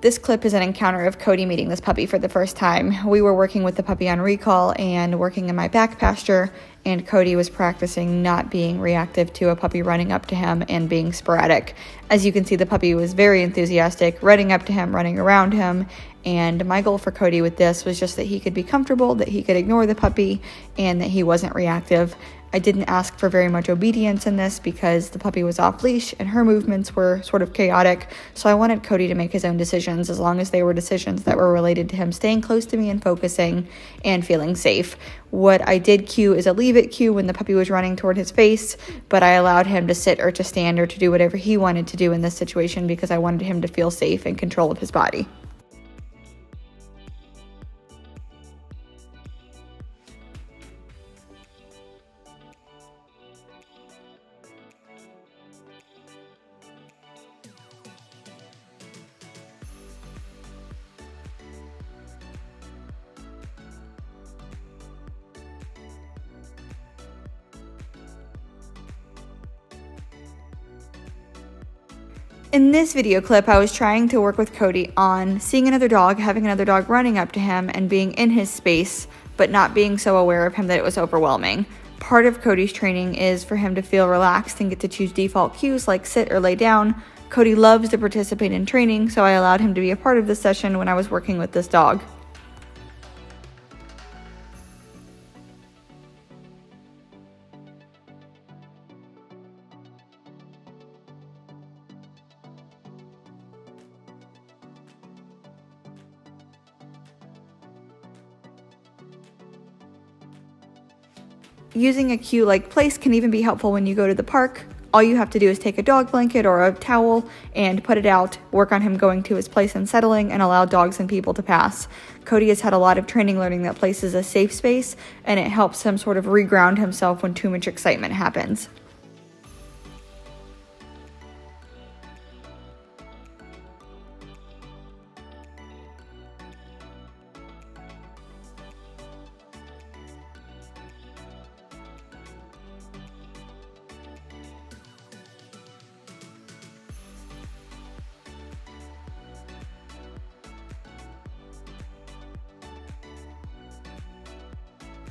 This clip is an encounter of Kodi meeting this puppy for the first time. We were working with the puppy on recall and working in my back pasture, and Kodi was practicing not being reactive to a puppy running up to him and being sporadic. As you can see, the puppy was very enthusiastic, running up to him, running around him, and my goal for Kodi with this was just that he could be comfortable, that he could ignore the puppy, and that he wasn't reactive. I didn't ask for very much obedience in this because the puppy was off leash and her movements were sort of chaotic, so I wanted Kodi to make his own decisions as long as they were decisions that were related to him staying close to me and focusing and feeling safe. What I did cue is a leave it cue when the puppy was running toward his face, but I allowed him to sit or to stand or to do whatever he wanted to do in this situation because I wanted him to feel safe and control of his body. In this video clip, I was trying to work with Kodi on seeing another dog, having another dog running up to him and being in his space, but not being so aware of him that it was overwhelming. Part of Kodi's training is for him to feel relaxed and get to choose default cues like sit or lay down. Kodi loves to participate in training, so I allowed him to be a part of this session when I was working with this dog. Using a cue like place can even be helpful when you go to the park. All you have to do is take a dog blanket or a towel and put it out, work on him going to his place and settling, and allow dogs and people to pass. Kodi has had a lot of training learning that place is a safe space, and it helps him sort of reground himself when too much excitement happens.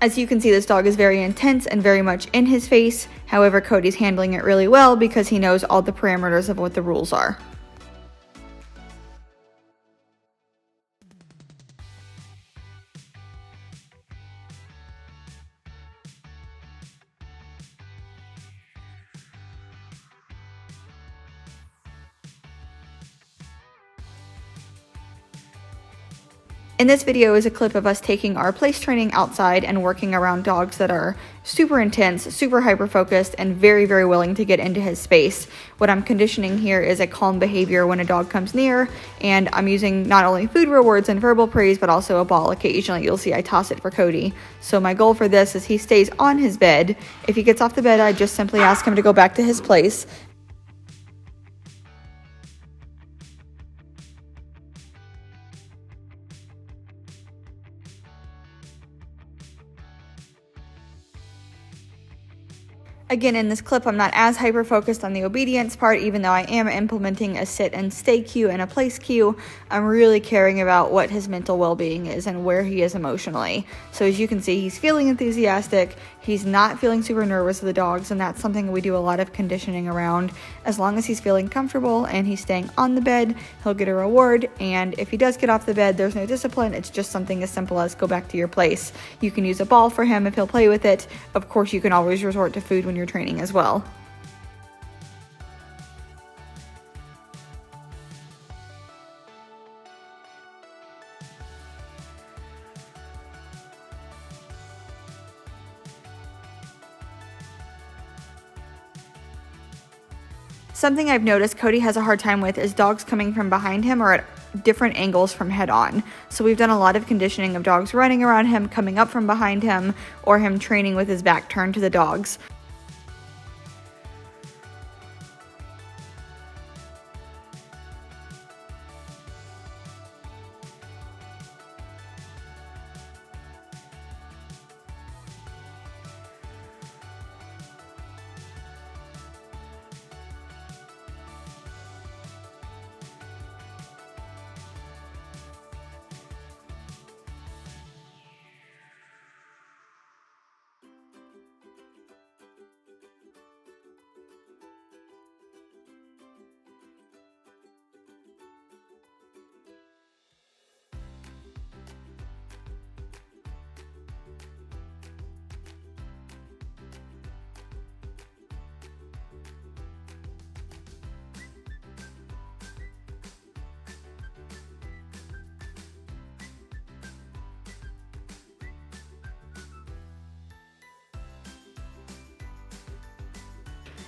As you can see, this dog is very intense and very much in his face. However, Kodi's handling it really well because he knows all the parameters of what the rules are. In this video is a clip of us taking our place training outside and working around dogs that are super intense, super hyper-focused, and very, very willing to get into his space. What I'm conditioning here is a calm behavior when a dog comes near, and I'm using not only food rewards and verbal praise, but also a ball. Occasionally, you'll see I toss it for Kodi. So my goal for this is he stays on his bed. If he gets off the bed, I just simply ask him to go back to his place. Again, in this clip, I'm not as hyper-focused on the obedience part, even though I am implementing a sit and stay cue and a place cue. I'm really caring about what his mental well-being is and where he is emotionally. So as you can see, he's feeling enthusiastic. He's not feeling super nervous with the dogs, and that's something we do a lot of conditioning around. As long as he's feeling comfortable and he's staying on the bed, he'll get a reward. And if he does get off the bed, there's no discipline. It's just something as simple as go back to your place. You can use a ball for him if he'll play with it. Of course, you can always resort to food when you're training as well. Something I've noticed Kodi has a hard time with is dogs coming from behind him or at different angles from head on. So we've done a lot of conditioning of dogs running around him, coming up from behind him, or him training with his back turned to the dogs.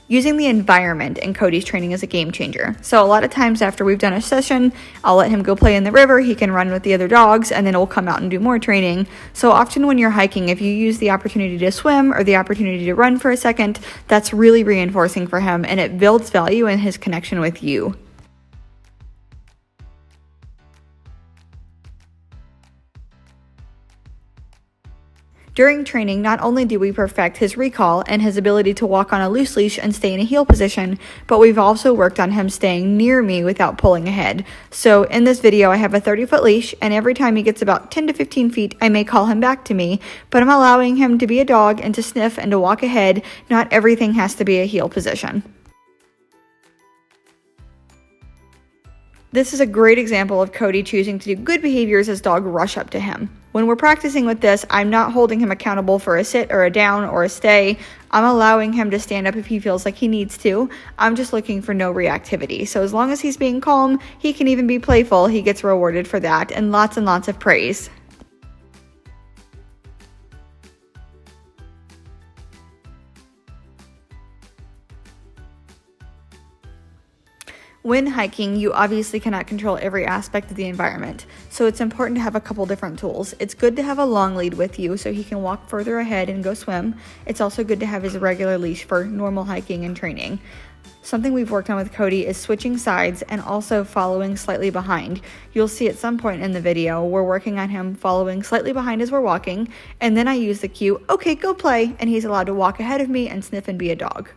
Using the environment in Kodi's training is a game changer. So a lot of times after we've done a session, I'll let him go play in the river, he can run with the other dogs, and then we'll come out and do more training. So often when you're hiking, if you use the opportunity to swim or the opportunity to run for a second, that's really reinforcing for him, and it builds value in his connection with you. During training, not only do we perfect his recall and his ability to walk on a loose leash and stay in a heel position, but we've also worked on him staying near me without pulling ahead. So in this video, I have a 30-foot leash, and every time he gets about 10 to 15 feet, I may call him back to me, but I'm allowing him to be a dog and to sniff and to walk ahead. Not everything has to be a heel position. This is a great example of Kodi choosing to do good behaviors as dogs rush up to him. When we're practicing with this, I'm not holding him accountable for a sit or a down or a stay. I'm allowing him to stand up if he feels like he needs to. I'm just looking for no reactivity. So as long as he's being calm, he can even be playful, he gets rewarded for that, and lots of praise. When hiking, you obviously cannot control every aspect of the environment, so it's important to have a couple different tools. It's good to have a long lead with you so he can walk further ahead and go swim. It's also good to have his regular leash for normal hiking and training. Something we've worked on with Kodi is switching sides and also following slightly behind. You'll see at some point in the video, we're working on him following slightly behind as we're walking, and then I use the cue, okay, go play, and he's allowed to walk ahead of me and sniff and be a dog.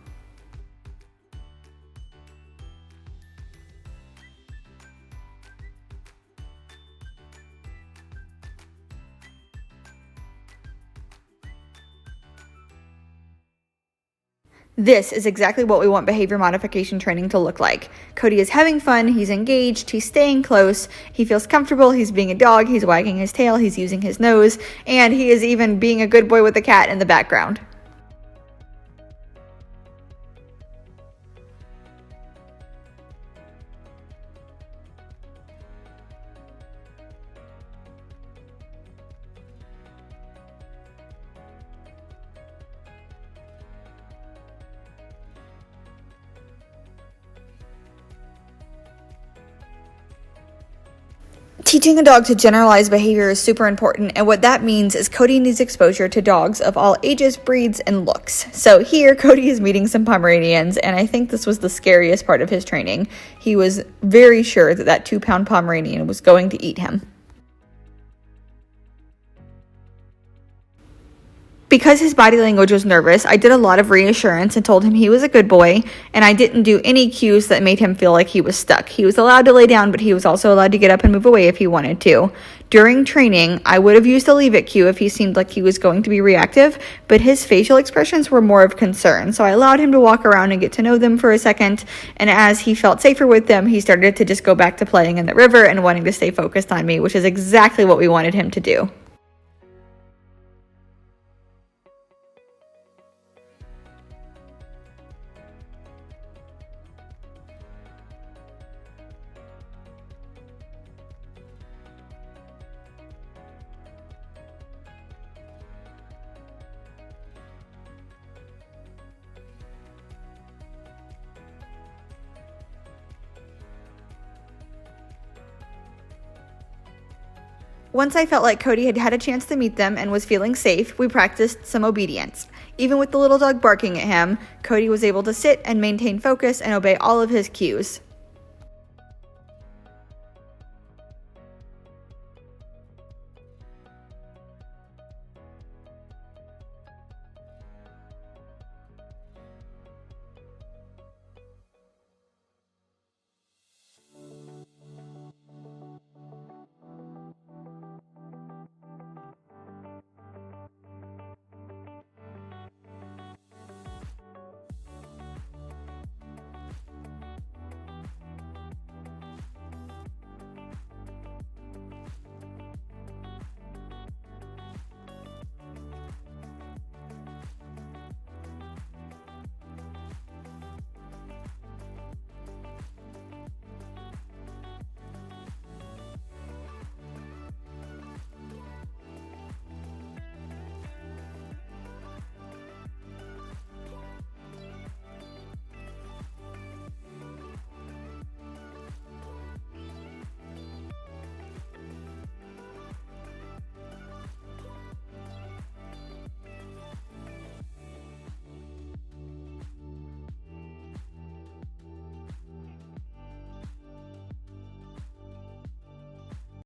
This is exactly what we want behavior modification training to look like. Kodi is having fun, he's engaged, he's staying close, he feels comfortable, he's being a dog, he's wagging his tail, he's using his nose, and he is even being a good boy with the cat in the background. Teaching a dog to generalize behavior is super important, and what that means is Kodi needs exposure to dogs of all ages, breeds, and looks. So here, Kodi is meeting some Pomeranians, and I think this was the scariest part of his training. He was very sure that that 2-pound Pomeranian was going to eat him. Because his body language was nervous, I did a lot of reassurance and told him he was a good boy, and I didn't do any cues that made him feel like he was stuck. He was allowed to lay down, but he was also allowed to get up and move away if he wanted to. During training, I would have used a leave it cue if he seemed like he was going to be reactive, but his facial expressions were more of concern, so I allowed him to walk around and get to know them for a second, and as he felt safer with them, he started to just go back to playing in the river and wanting to stay focused on me, which is exactly what we wanted him to do. Once I felt like Kodi had had a chance to meet them and was feeling safe, we practiced some obedience. Even with the little dog barking at him, Kodi was able to sit and maintain focus and obey all of his cues.